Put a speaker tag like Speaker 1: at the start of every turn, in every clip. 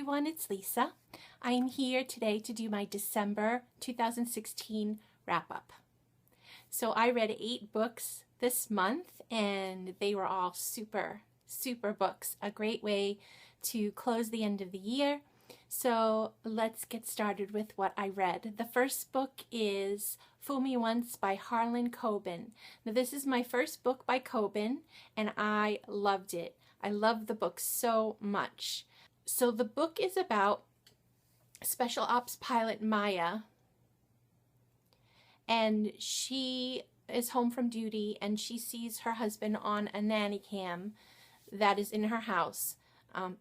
Speaker 1: everyone, it's Lisa. I am here today to do my December 2016 wrap-up. So I read 8 books this month and they were all super books. A great way to close the end of the year. So let's get started with what I read. The first book is Fool Me Once by Harlan Coben. Now this is my first book by Coben and I loved it. I loved the book so much. So the book is about Special Ops pilot Maya, and she is home from duty and she sees her husband on a nanny cam that is in her house.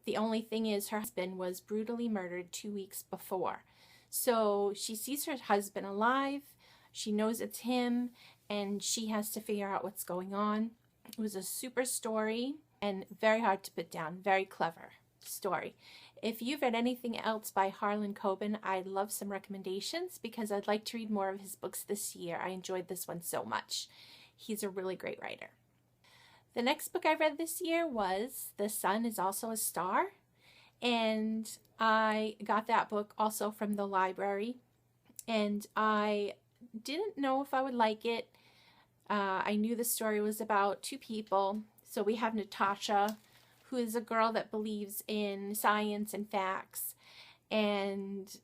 Speaker 1: The only thing is her husband was brutally murdered 2 weeks before. So she sees her husband alive, she knows it's him, and she has to figure out what's going on. It was a super story and very hard to put down, very clever story. If you've read anything else by Harlan Coben, I'd love some recommendations because I'd like to read more of his books this year. I enjoyed this one so much. He's a really great writer. The next book I read this year was The Sun is Also a Star, and I got that book also from the library, and I didn't know if I would like it. I knew the story was about 2 people. So we have Natasha, who is a girl that believes in science and facts and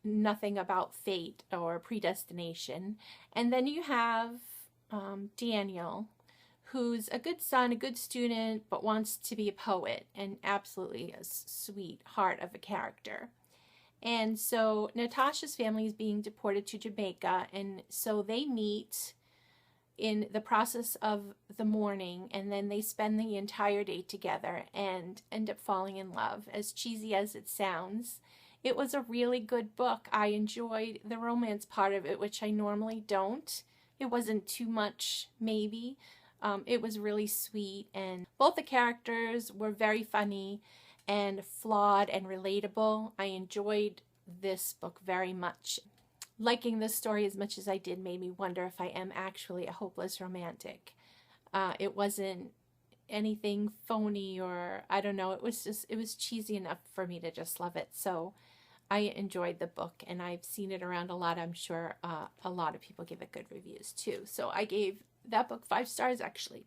Speaker 1: nothing about fate or predestination. And then you have Daniel, who's a good son, a good student, but wants to be a poet and absolutely a sweetheart of a character. And so Natasha's family is being deported to Jamaica, and so they meet in the process of the morning, and then they spend the entire day together and end up falling in love. As cheesy as it sounds, it was a really good book. I enjoyed the romance part of it, which I normally don't. It wasn't too much, maybe. It was really sweet, and both the characters were very funny and flawed and relatable. I enjoyed this book very much. Liking this story as much as I did made me wonder if I am actually a hopeless romantic. It wasn't anything phony, or I don't know, it was cheesy enough for me to just love it. So I enjoyed the book and I've seen it around a lot. I'm sure a lot of people give it good reviews too. So I gave that book 5 stars actually.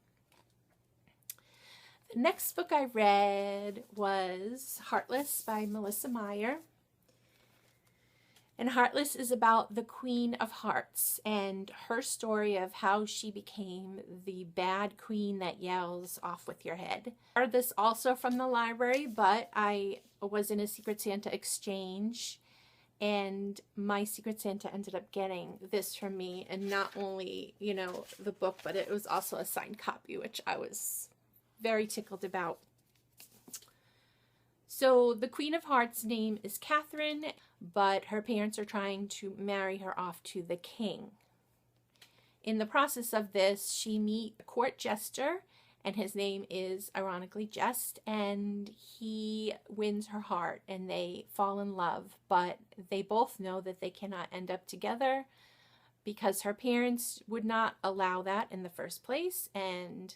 Speaker 1: The next book I read was Heartless by Melissa Meyer. And Heartless is about the Queen of Hearts and her story of how she became the bad queen that yells off with your head. I heard this also from the library, but I was in a Secret Santa exchange and my Secret Santa ended up getting this from me, and not only, you know, the book, but it was also a signed copy, which I was very tickled about. So the Queen of Hearts' name is Catherine, but her parents are trying to marry her off to the king. In the process of this, she meets a court jester, and his name is ironically Jest, and he wins her heart and they fall in love, but they both know that they cannot end up together because her parents would not allow that in the first place, and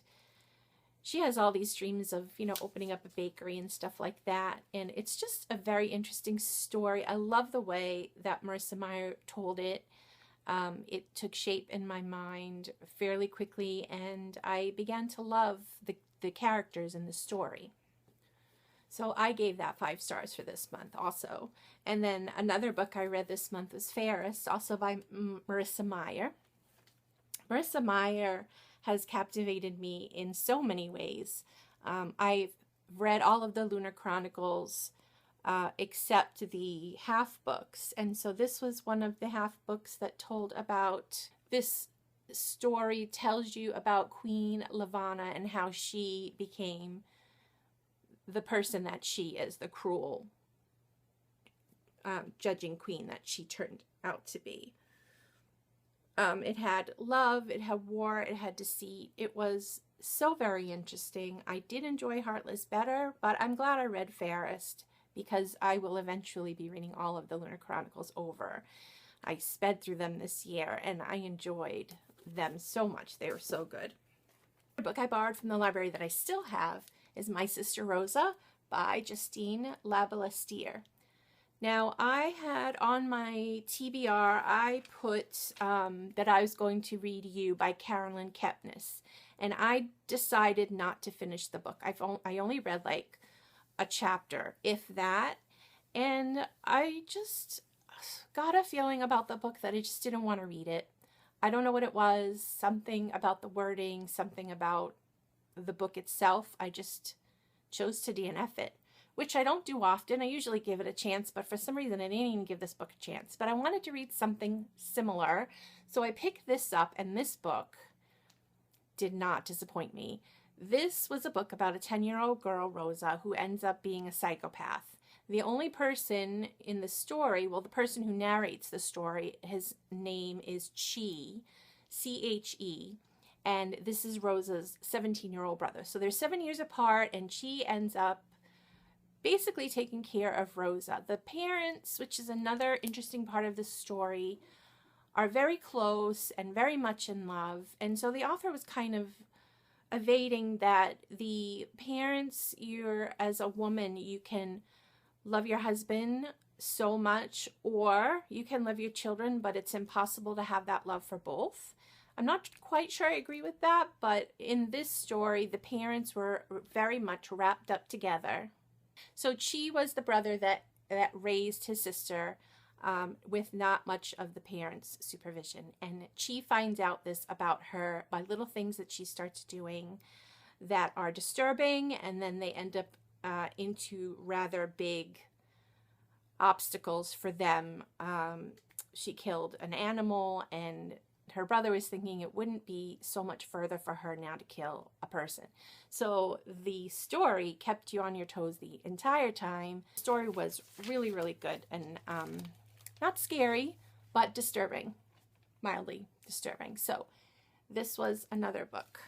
Speaker 1: she has all these dreams of, you know, opening up a bakery and stuff like that. And it's just a very interesting story. I love the way that Melissa Meyer told it. It took shape in my mind fairly quickly, and I began to love the characters in the story. So I gave that 5 stars for this month also. And then another book I read this month was Fairest, also by Melissa Meyer. Melissa Meyer has captivated me in so many ways. I've read all of the Lunar Chronicles except the half books, and so this was one of the half books that told about this story, tells you about Queen Lavanna and how she became the person that she is, the cruel judging queen that she turned out to be. It had love, it had war, it had deceit. It was so very interesting. I did enjoy Heartless better, but I'm glad I read Fairest because I will eventually be reading all of the Lunar Chronicles over. I sped through them this year and I enjoyed them so much. They were so good. The book I borrowed from the library that I still have is My Sister Rosa by Justine Laballestiere. Now, I had on my TBR, I put that I was going to read You by Carolyn Kepnes, and I decided not to finish the book. I only read like a chapter, if that, and I just got a feeling about the book that I just didn't want to read it. I don't know what it was, something about the wording, something about the book itself. I just chose to DNF it, which I don't do often. I usually give it a chance, but for some reason I didn't even give this book a chance. But I wanted to read something similar, so I picked this up, and this book did not disappoint me. This was a book about a 10-year-old girl, Rosa, who ends up being a psychopath. The only person in the story, well, the person who narrates the story, his name is Chi, C-H-E, and this is Rosa's 17-year-old brother. So they're 7 years apart, and Chi ends up basically taking care of Rosa. The parents, which is another interesting part of the story, are very close and very much in love, and so the author was kind of evading that the parents, as a woman, you can love your husband so much, or you can love your children, but it's impossible to have that love for both. I'm not quite sure I agree with that, but in this story, the parents were very much wrapped up together. So Chi was the brother that raised his sister with not much of the parents' supervision. And Chi finds out this about her by little things that she starts doing that are disturbing, and then they end up into rather big obstacles for them. She killed an animal, and her brother was thinking it wouldn't be so much further for her now to kill a person. So the story kept you on your toes the entire time. The story was really, really good, and not scary, but disturbing, mildly disturbing. So this was another book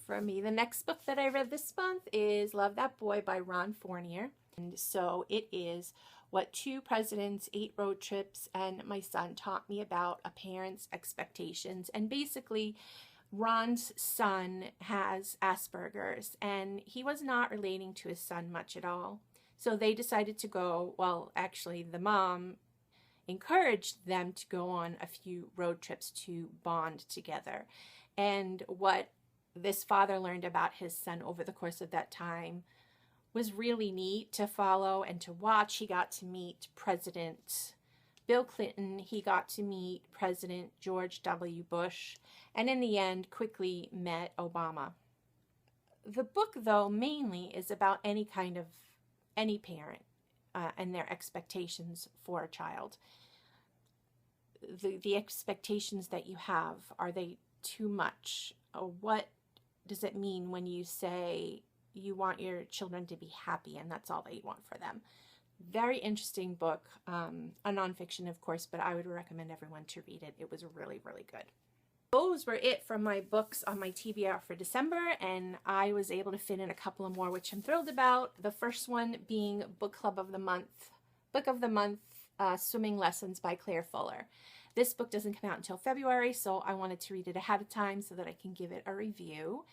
Speaker 1: for me. The next book that I read this month is Love That Boy by Ron Fournier. And so it is What Two Presidents, 8 Road Trips, and My Son Taught Me About a Parent's Expectations. And basically, Ron's son has Asperger's, and he was not relating to his son much at all. So they decided to go, well, actually, the mom encouraged them to go on a few road trips to bond together. And what this father learned about his son over the course of that time was really neat to follow and to watch. He got to meet President Bill Clinton. He got to meet President George W. Bush, and in the end quickly met Obama. The book, though, mainly is about any parent and their expectations for a child. The expectations that you have, are they too much? What does it mean when you say you want your children to be happy and that's all that you want for them? Very interesting book, a nonfiction, of course, but I would recommend everyone to read it. It was really, really good. Those were it for my books on my TBR for December, and I was able to fit in a couple of more, which I'm thrilled about. The first one being Book of the Month, Swimming Lessons by Claire Fuller. This book doesn't come out until February, so I wanted to read it ahead of time so that I can give it a review.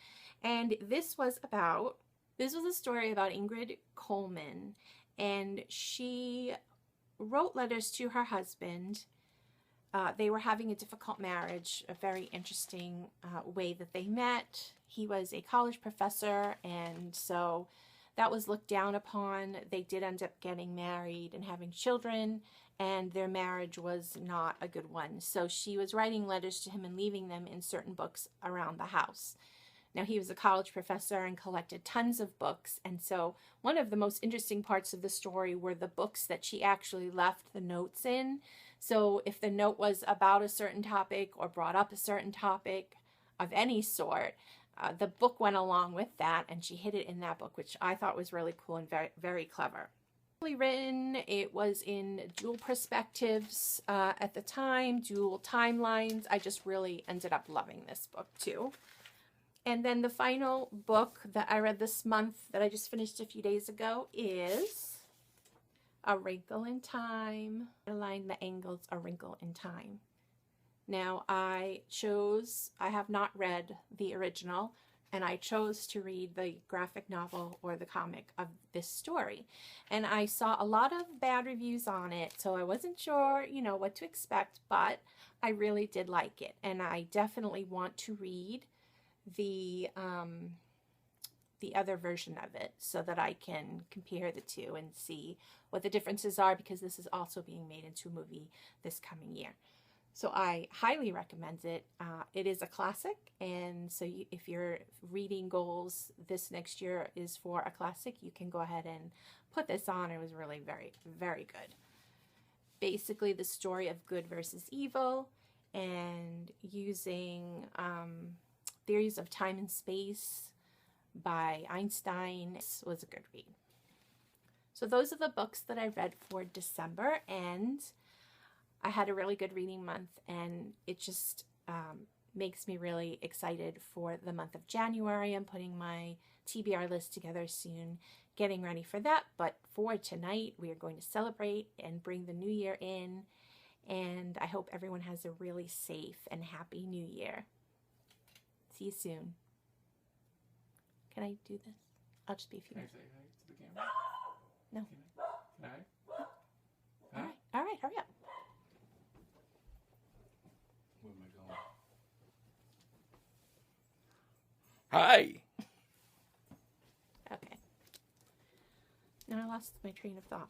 Speaker 1: And this was a story about Ingrid Coleman, and she wrote letters to her husband. They were having a difficult marriage, a very interesting way that they met. He was a college professor, and so that was looked down upon. They did end up getting married and having children, and their marriage was not a good one. So she was writing letters to him and leaving them in certain books around the house. Now, he was a college professor and collected tons of books, and so one of the most interesting parts of the story were the books that she actually left the notes in. So if the note was about a certain topic or brought up a certain topic of any sort, the book went along with that, and she hid it in that book, which I thought was really cool and very, very clever. Written, it was in dual perspectives at the time, dual timelines. I just really ended up loving this book too. And then the final book that I read this month that I just finished a few days ago is A Wrinkle in Time. Align the angles, A Wrinkle in Time. Now I have not read the original, and I chose to read the graphic novel or the comic of this story. And I saw a lot of bad reviews on it, so I wasn't sure, you know, what to expect, but I really did like it. And I definitely want to read the other version of it so that I can compare the two and see what the differences are, because this is also being made into a movie this coming year. So I highly recommend it. It is a classic, and so if your reading goals this next year is for a classic, you can go ahead and put this on. It was really very, very good. Basically, the story of good versus evil, and using theories of time and space by Einstein. This was a good read. So those are the books that I read for December, and I had a really good reading month, and it just makes me really excited for the month of January. I'm putting my TBR list together soon, getting ready for that. But for tonight, we are going to celebrate and bring the new year in, and I hope everyone has a really safe and happy new year. See you soon. Can I do this? I'll just be a few minutes.
Speaker 2: Can I say hi to the camera?
Speaker 1: No.
Speaker 2: Can I?
Speaker 1: All right, hurry up.
Speaker 2: Where am I going? Hi.
Speaker 1: Okay. Now I lost my train of thought.